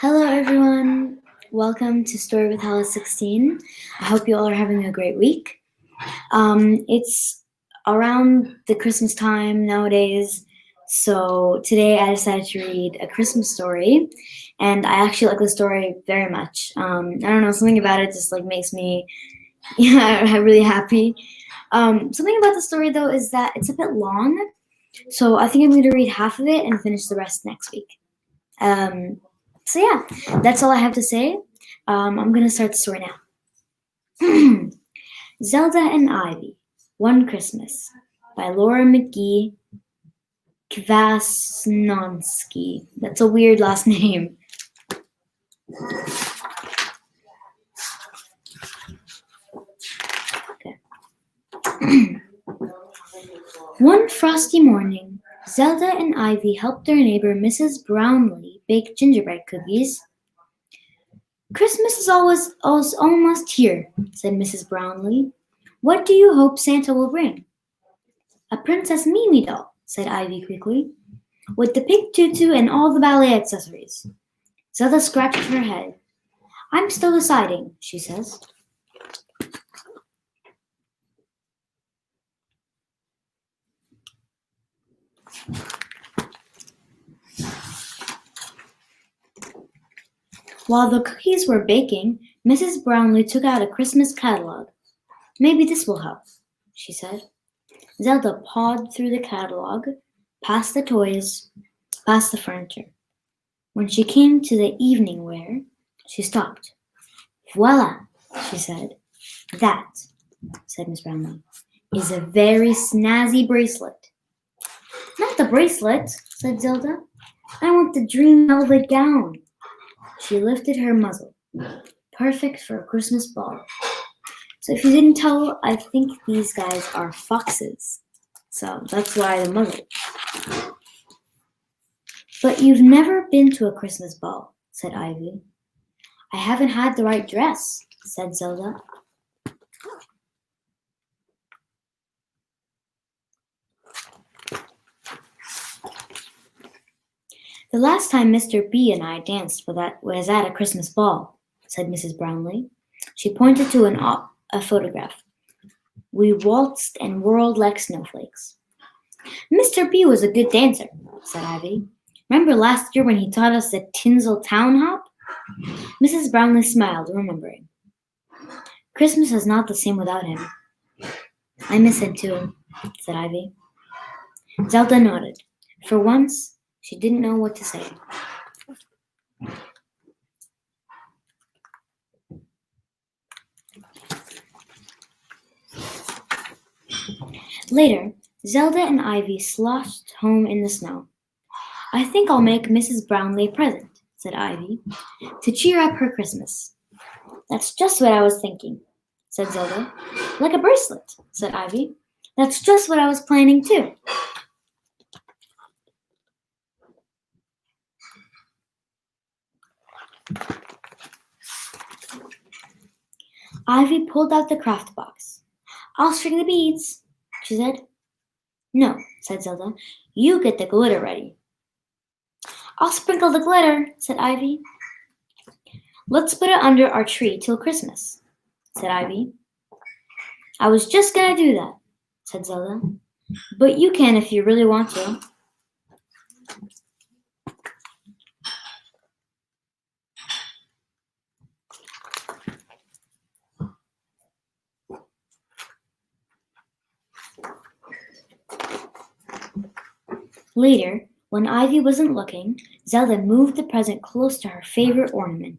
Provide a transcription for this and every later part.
Hello everyone, welcome to Story with Hala 16. I hope you all are having a great week. It's around the Christmas time nowadays, so today I decided to read a Christmas story, and I actually like the story very much. I don't know, something about it just like makes me really happy. Something about the story though is that it's a bit long, so I think I'm going to read half of it and finish the rest next week. So yeah, that's all I have to say. I'm gonna start the story now. Zelda and Ivy, One Christmas, by Laura McGee Kwasnonsky. That's a weird last name. Okay. One frosty morning, Zelda and Ivy helped their neighbor Mrs. Brownlee bake gingerbread cookies. "Christmas is almost here," said Mrs. Brownlee. "What do you hope Santa will bring?" "A Princess Mimi doll," said Ivy quickly, "with the pink tutu and all the ballet accessories." Zelda scratched her head. "I'm still deciding," she says. While the cookies were baking, Mrs. Brownlee took out a Christmas catalog. "Maybe this will help," she said. Zelda pawed through the catalog, past the toys, past the furniture. When she came to the evening wear, she stopped. "Voila," she said. "That," said Miss Brownlee, "is a very snazzy bracelet." "Not the bracelet," said Zelda. "I want the dream velvet gown." She lifted her muzzle. Perfect for a Christmas ball. So if you didn't tell, I think these guys are foxes. So that's why the muzzle. "But you've never been to a Christmas ball," said Ivy. "I haven't had the right dress," said Zelda. "The last time Mr. B and I danced was at a Christmas ball," said Mrs. Brownlee. She pointed to a photograph. "We waltzed and whirled like snowflakes." "Mr. B was a good dancer," said Ivy. "Remember last year when he taught us the tinsel town hop?" Mrs. Brownlee smiled, remembering. "Christmas is not the same without him." "I miss him too," said Ivy. Zelda nodded. For once, she didn't know what to say. Later, Zelda and Ivy sloshed home in the snow. "I think I'll make Mrs. Brownlee a present," said Ivy, "to cheer up her Christmas." "That's just what I was thinking," said Zelda. "Like a bracelet," said Ivy. "That's just what I was planning too." Ivy pulled out the craft box. "I'll string the beads," she said. "No," said Zelda. "You get the glitter ready." "I'll sprinkle the glitter," said Ivy. "Let's put it under our tree till Christmas," said Ivy. "I was just gonna do that," said Zelda. "But you can if you really want to." Later, when Ivy wasn't looking, Zelda moved the present close to her favorite ornament.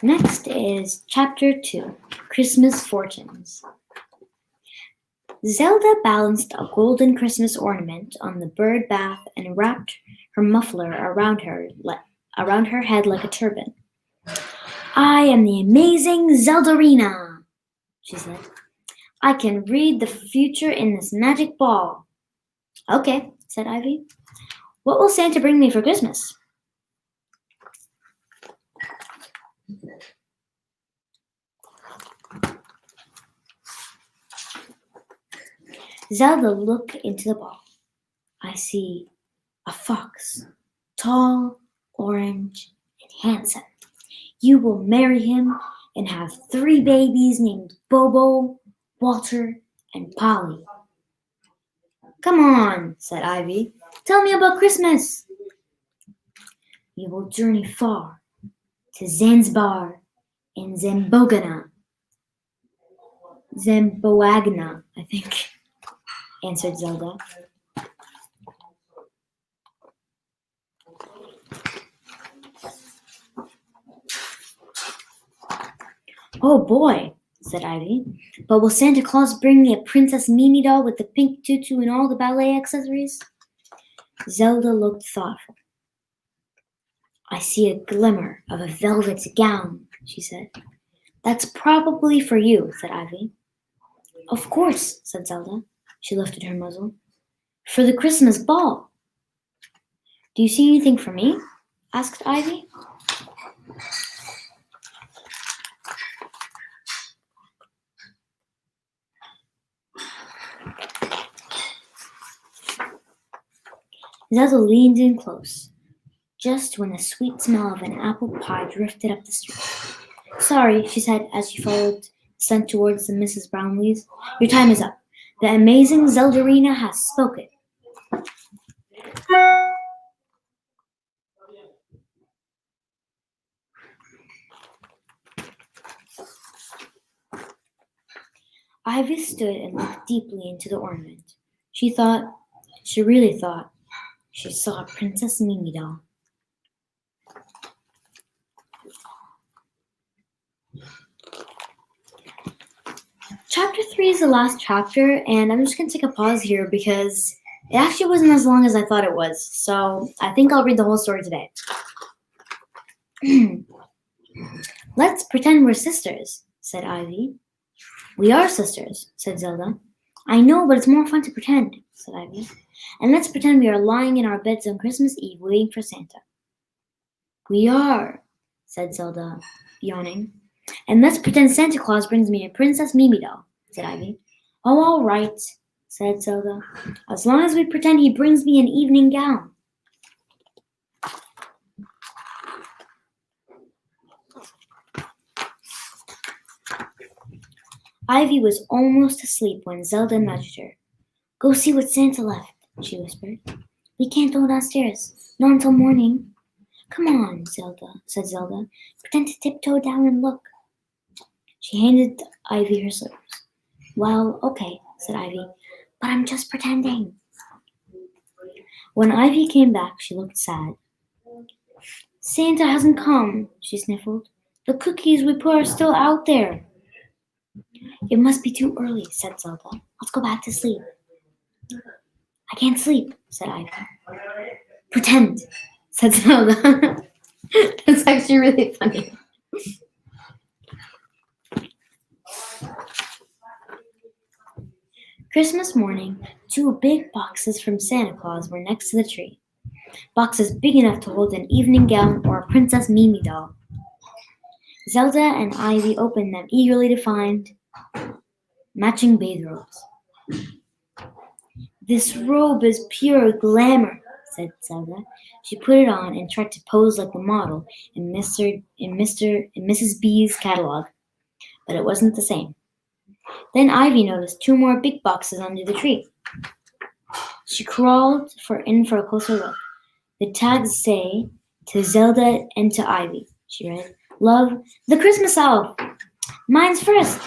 Next is Chapter 2, Christmas Fortunes. Zelda balanced a golden Christmas ornament on the bird bath and wrapped her muffler around her head like a turban. "I am the amazing Zeldarina," she said. "I can read the future in this magic ball." "Okay," said Ivy. "What will Santa bring me for Christmas?" Zelda looked into the ball. "I see a fox, tall, orange, and handsome. You will marry him and have 3 babies named Bobo, Walter, and Polly." "Come on," said Ivy. "Tell me about Christmas." "You will journey far to Zanzibar and Zamboagna, I think," answered Zelda. "Oh boy," said Ivy. "But will Santa Claus bring me a Princess Mimi doll with the pink tutu and all the ballet accessories?" Zelda looked thoughtful. "I see a glimmer of a velvet gown," she said. "That's probably for you," said Ivy. "Of course," said Zelda. She lifted her muzzle. "For the Christmas ball." "Do you see anything for me?" asked Ivy. Zelda leaned in close, just when the sweet smell of an apple pie drifted up the street. "Sorry," she said as she followed the scent towards the Mrs. Brownlees. "Your time is up. The amazing Zeldarina has spoken." Ivy stood and looked deeply into the ornament. She really thought, she saw a Princess Mimi doll. Chapter 3 is the last chapter, and I'm just going to take a pause here because it actually wasn't as long as I thought it was. So I think I'll read the whole story today. "Let's pretend we're sisters," said Ivy. "We are sisters," said Zelda. "I know, but it's more fun to pretend," said Ivy. "And let's pretend we are lying in our beds on Christmas Eve waiting for Santa." "We are," said Zelda, yawning. "And let's pretend Santa Claus brings me a Princess Mimi doll," said Ivy. "Oh, all right," said Zelda. "As long as we pretend he brings me an evening gown." Ivy was almost asleep when Zelda nudged her. "Go see what Santa left," she whispered. "We can't go downstairs, not until morning." "Come on, Zelda," said Zelda. "Pretend to tiptoe down and look." She handed Ivy her slippers. "Well, okay," said Ivy, "but I'm just pretending." When Ivy came back, she looked sad. "Santa hasn't come," she sniffled. "The cookies we put are still out there." "It must be too early," said Zelda. "Let's go back to sleep." "I can't sleep," said Ivy. "Pretend," said Zelda. That's actually really funny. Christmas morning, 2 big boxes from Santa Claus were next to the tree. Boxes big enough to hold an evening gown or a Princess Mimi doll. Zelda and Ivy opened them eagerly to find matching bathrobes. "This robe is pure glamour," said Zelda. She put it on and tried to pose like the model in Mrs. B's catalog, but it wasn't the same. Then Ivy noticed 2 more big boxes under the tree. She crawled in for a closer look. The tags say, "To Zelda and to Ivy," she read. "Love, the Christmas elf." "Mine's first,"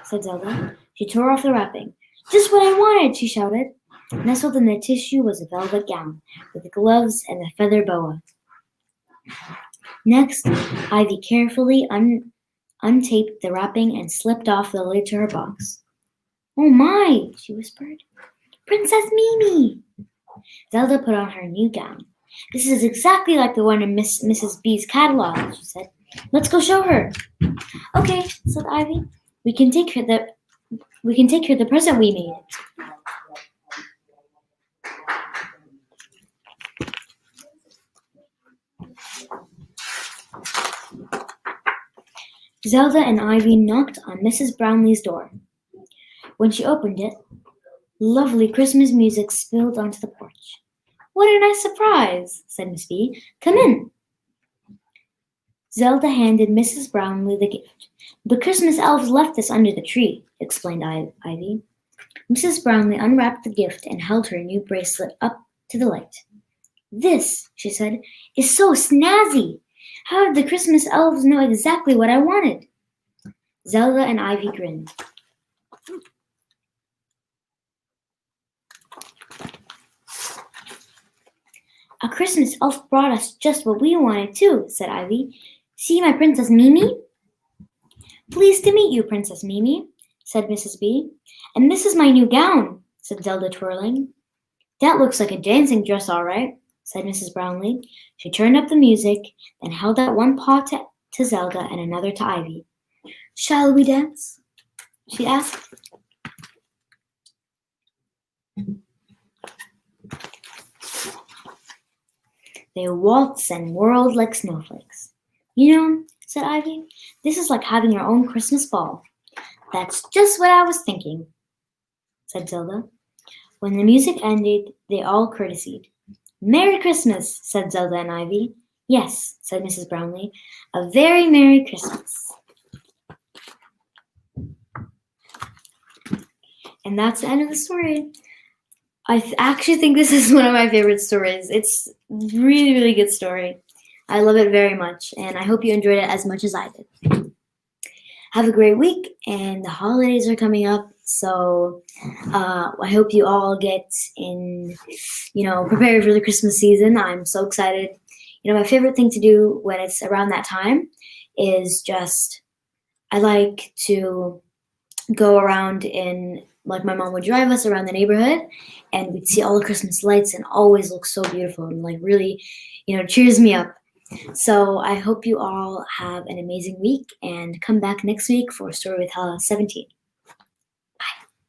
said Zelda. She tore off the wrapping. "Just what I wanted," she shouted. Nestled in the tissue was a velvet gown, with gloves and a feather boa. Next, Ivy carefully untaped the wrapping and slipped off the lid to her box. "Oh my," she whispered. "Princess Mimi!" Zelda put on her new gown. "This is exactly like the one in Mrs. B's catalog," she said. "Let's go show her." "Okay," said Ivy. We can take her the present we made." Zelda and Ivy knocked on Mrs. Brownlee's door. When she opened it, lovely Christmas music spilled onto the porch. What a nice surprise, said Miss B. Come in. Zelda handed Mrs. Brownlee the gift. The Christmas elves left this under the tree, explained Ivy. Mrs. Brownlee unwrapped the gift and held her new bracelet up to the light. This, she said, is so snazzy. How did the Christmas elves know exactly what I wanted? Zelda and Ivy grinned. A Christmas elf brought us just what we wanted too, said Ivy. See my Princess Mimi? Pleased to meet you, Princess Mimi, said Mrs. B. And this is my new gown, said Zelda, twirling. That looks like a dancing dress, all right, said Mrs. Brownlee. She turned up the music, then held out one paw to Zelda and another to Ivy. Shall we dance? She asked. They waltzed and whirled like snowflakes. You know, said Ivy, this is like having your own Christmas ball. That's just what I was thinking, said Zelda. When the music ended, they all courtesied. Merry Christmas, said Zelda and Ivy. Yes, said Mrs. Brownlee, a very Merry Christmas. And that's the end of the story. I actually think this is one of my favorite stories. It's a really, really good story. I love it very much, and I hope you enjoyed it as much as I did. Have a great week, and the holidays are coming up, so I hope you all get in, prepared for the Christmas season. I'm so excited. My favorite thing to do when it's around that time is I like to go around like my mom would drive us around the neighborhood, and we'd see all the Christmas lights and always look so beautiful and really, cheers me up. So I hope you all have an amazing week and come back next week for Story with Hala 17.